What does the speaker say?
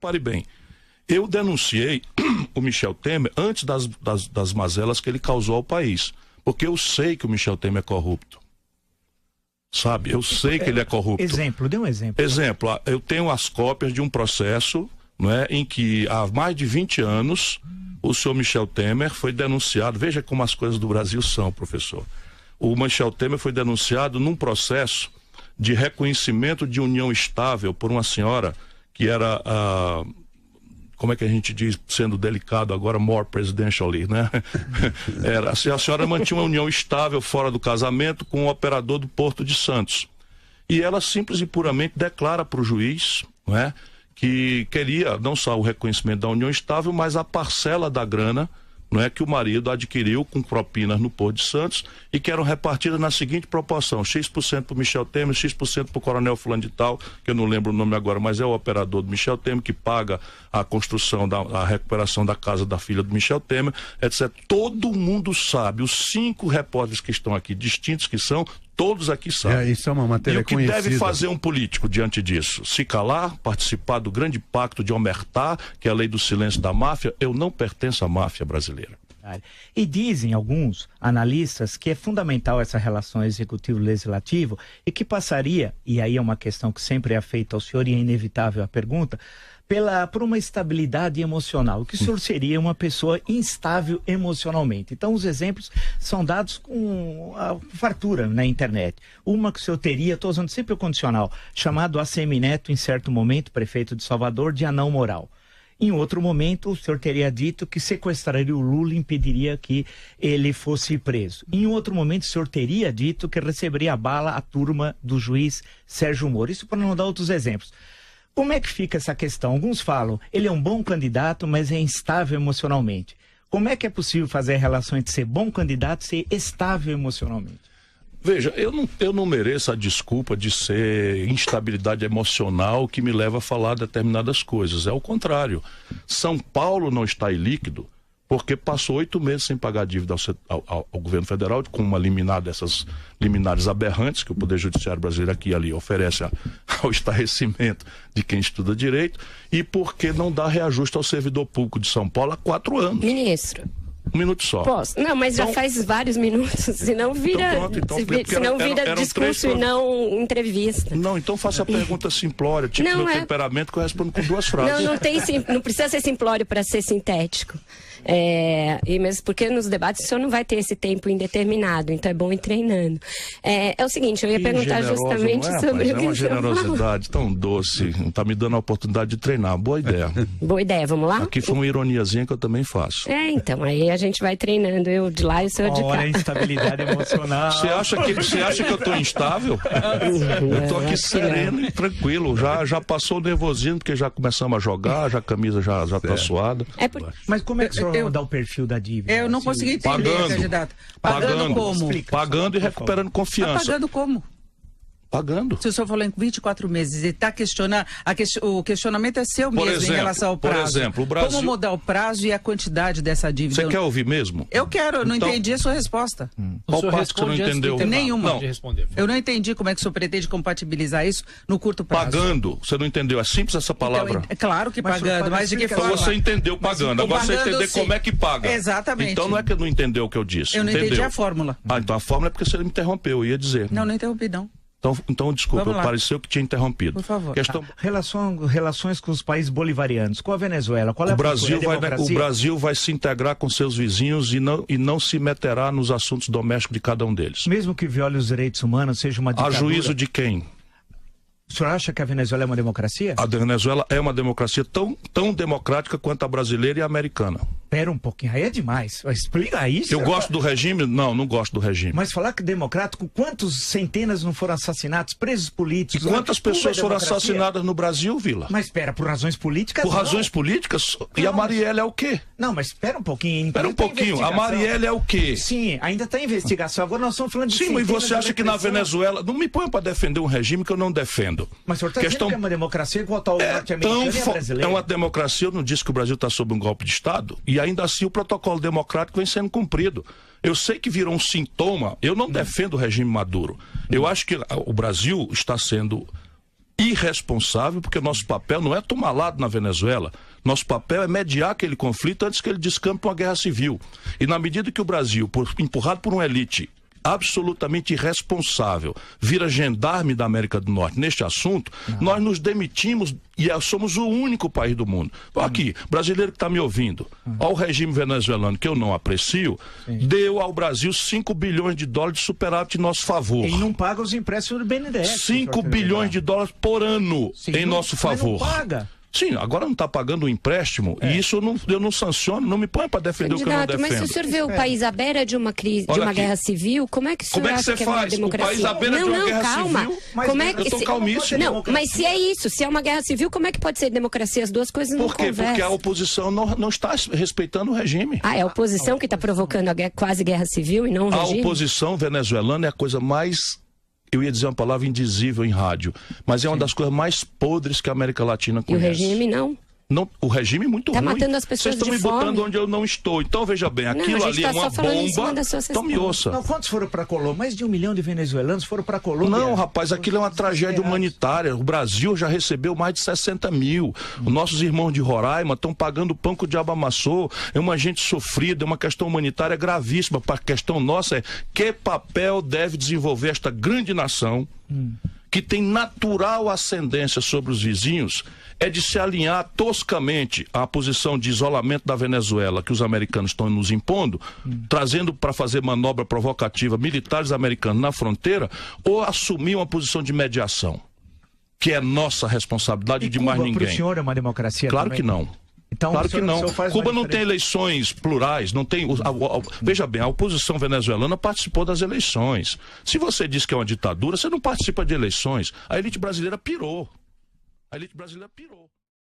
Pare bem, eu denunciei o Michel Temer antes das mazelas que ele causou ao país, porque eu sei que o Michel Temer é corrupto. Sabe, eu sei que ele é corrupto. Dê um exemplo. Exemplo, eu tenho as cópias de um processo, não é, em que há mais de 20 anos o senhor Michel Temer foi denunciado. Veja como as coisas do Brasil são, professor. O Michel Temer foi denunciado num processo de reconhecimento de união estável por uma senhora que era, como é que a gente diz, sendo delicado agora, more presidentially, né? Era, assim, a senhora mantinha uma união estável fora do casamento com o operador do Porto de Santos. E ela simples e puramente declara para o juiz, não é, que queria não só o reconhecimento da união estável, mas a parcela da grana, não é, que o marido adquiriu com propinas no Porto de Santos e que eram repartidas na seguinte proporção: X% para o Michel Temer, X% para o coronel fulano de tal, que eu não lembro o nome agora, mas é o operador do Michel Temer, que paga a construção, a recuperação da casa da filha do Michel Temer, etc. Todo mundo sabe, os 5 repórteres que estão aqui, distintos que são, todos aqui sabem. Isso é uma matéria conhecida. E o que deve fazer um político diante disso? Se calar, participar do grande pacto de Omertá, que é a lei do silêncio da máfia. Eu não pertenço à máfia brasileira. E dizem alguns analistas que é fundamental essa relação executivo-legislativo e que passaria, e aí é uma questão que sempre é feita ao senhor e é inevitável a pergunta, por uma estabilidade emocional, que o senhor seria uma pessoa instável emocionalmente. Então os exemplos são dados com a fartura na internet. Uma que o senhor teria, estou usando sempre o condicional, chamado ACM Neto, em certo momento, prefeito de Salvador, de anão moral. Em outro momento, o senhor teria dito que sequestraria o Lula e impediria que ele fosse preso. Em outro momento, o senhor teria dito que receberia a bala a turma do juiz Sérgio Moro. Isso para não dar outros exemplos. Como é que fica essa questão? Alguns falam, ele é um bom candidato, mas é instável emocionalmente. Como é que é possível fazer a relação entre ser bom candidato e ser estável emocionalmente? Veja, eu não mereço a desculpa de ser instabilidade emocional que me leva a falar determinadas coisas. É o contrário. São Paulo não está ilíquido porque passou 8 meses sem pagar dívida ao governo federal, com uma liminar dessas liminares aberrantes que o Poder Judiciário brasileiro aqui e ali oferece ao estarrecimento de quem estuda direito, e porque não dá reajuste ao servidor público de São Paulo há 4 anos. Ministro. 1 minuto só. Posso? Não, mas então, já faz vários minutos, senão vira, senão vira discurso e não entrevista. Não, então faça a pergunta simplória, tipo não, meu temperamento, que eu respondo com 2 frases. Não precisa ser simplório para ser sintético. E mesmo porque nos debates o senhor não vai ter esse tempo indeterminado, então é bom ir treinando. É o seguinte, eu ia perguntar justamente sobre o que é uma generosidade tão doce, está me dando a oportunidade de treinar. Boa ideia. Boa ideia, vamos lá? Aqui foi uma ironiazinha que eu também faço. Então, aí a gente vai treinando, eu de lá e o senhor de cá. Olha a instabilidade emocional. Você acha que eu estou instável? Eu estou aqui sereno e tranquilo, já passou o nervosismo, porque já começamos a jogar, já a camisa já está suada. Mas como é que o senhor vai dar o perfil da dívida? Eu não consegui entender, candidato. Pagando como? Pagando e recuperando confiança. Pagando como? Pagando. Se o senhor falou em 24 meses e está questionando, o questionamento é seu mesmo em relação ao prazo. Por exemplo, o Brasil... Como mudar o prazo e a quantidade dessa dívida? Você quer ouvir mesmo? Eu quero, eu não entendi a sua resposta. Qual parte que você não entendeu? Nenhuma. Eu não entendi como é que o senhor pretende compatibilizar isso no curto prazo. Pagando, você não entendeu? É simples essa palavra? Então, é claro que pagando, mas de que forma? Então você entendeu pagando, agora você entender como é que paga. Exatamente. Então não é que não entendeu o que eu disse. Eu não entendi a fórmula. Então a fórmula é porque você me interrompeu, eu ia dizer. Não interrompi não. Então desculpa, pareceu que tinha interrompido. Por favor. Relações com os países bolivarianos, com a Venezuela, qual é a O Brasil vai se integrar com seus vizinhos e não se meterá nos assuntos domésticos de cada um deles. Mesmo que viole os direitos humanos, seja uma ditadura. A juízo de quem? O senhor acha que a Venezuela é uma democracia? A Venezuela é uma democracia tão democrática quanto a brasileira e a americana. Pera um pouquinho, aí é demais. Explica isso. Eu gosto do regime? Não gosto do regime. Mas falar que democrático, quantos centenas não foram assassinados, presos políticos? E quantas pessoas foram assassinadas no Brasil, Vila? Mas espera, por razões políticas? Por razões políticas? E a Marielle é o quê? Não, mas espera um pouquinho. Espera um pouquinho, a Marielle é o quê? Sim, ainda está em investigação. Agora nós estamos falando de Sim, mas você acha que na Venezuela... Não me ponha para defender um regime que eu não defendo. Mas o senhor está dizendo que é uma democracia igual ao norte-americano e a brasileira? É uma democracia, eu não disse que o Brasil está sob um golpe de Estado, e ainda assim o protocolo democrático vem sendo cumprido. Eu sei que virou um sintoma, eu não defendo o regime Maduro. Eu acho que o Brasil está sendo irresponsável, porque nosso papel não é tomar lado na Venezuela. Nosso papel é mediar aquele conflito antes que ele descampe uma guerra civil. E na medida que o Brasil, empurrado por uma elite absolutamente irresponsável, vira gendarme da América do Norte neste assunto, nós nos demitimos e somos o único país do mundo. Aqui, brasileiro que está me ouvindo, ao regime venezuelano, que eu não aprecio, deu ao Brasil 5 bilhões de dólares de superávit em nosso favor. E não paga os empréstimos do BNDES. 5 bilhões de dólares por ano em nosso favor. Mas não paga. Sim, agora não está pagando o empréstimo e isso eu não sanciono, não me põe para defender o que eu não defendo. Mas se o senhor vê o país à beira de uma crise, de uma guerra civil, como é que o senhor acha que é uma democracia? O país à beira de uma guerra civil? Como é que... Eu estou calmíssimo. Não, mas se é isso, se é uma guerra civil, como é que pode ser democracia? As duas coisas não conversam. Por quê? Porque a oposição não está respeitando o regime. É a oposição que está provocando a quase guerra civil e não o regime? A oposição venezuelana é a coisa mais... Eu ia dizer uma palavra indizível em rádio, mas é uma das coisas mais podres que a América Latina conhece. E o regime não? Não, o regime é muito ruim. Está matando as pessoas de fome. Vocês estão me botando onde eu não estou. Então, veja bem, aquilo ali é uma bomba. Então me ouça. Não, quantos foram para Colômbia? Mais de 1 milhão de venezuelanos foram para Colômbia. Não, rapaz, aquilo é uma tragédia humanitária. O Brasil já recebeu mais de 60 mil. Os nossos irmãos de Roraima estão pagando o pão que o diabo amassou. É uma gente sofrida, é uma questão humanitária gravíssima. A questão nossa é que papel deve desenvolver esta grande nação que tem natural ascendência sobre os vizinhos, é de se alinhar toscamente à posição de isolamento da Venezuela que os americanos estão nos impondo, trazendo para fazer manobra provocativa militares americanos na fronteira, ou assumir uma posição de mediação, que é nossa responsabilidade de mais ninguém. Para o senhor é uma democracia? Claro também? que não. Então, claro que não. Cuba não tem eleições plurais, não tem. Veja bem, a oposição venezuelana participou das eleições. Se você diz que é uma ditadura, você não participa de eleições. A elite brasileira pirou. A elite brasileira pirou.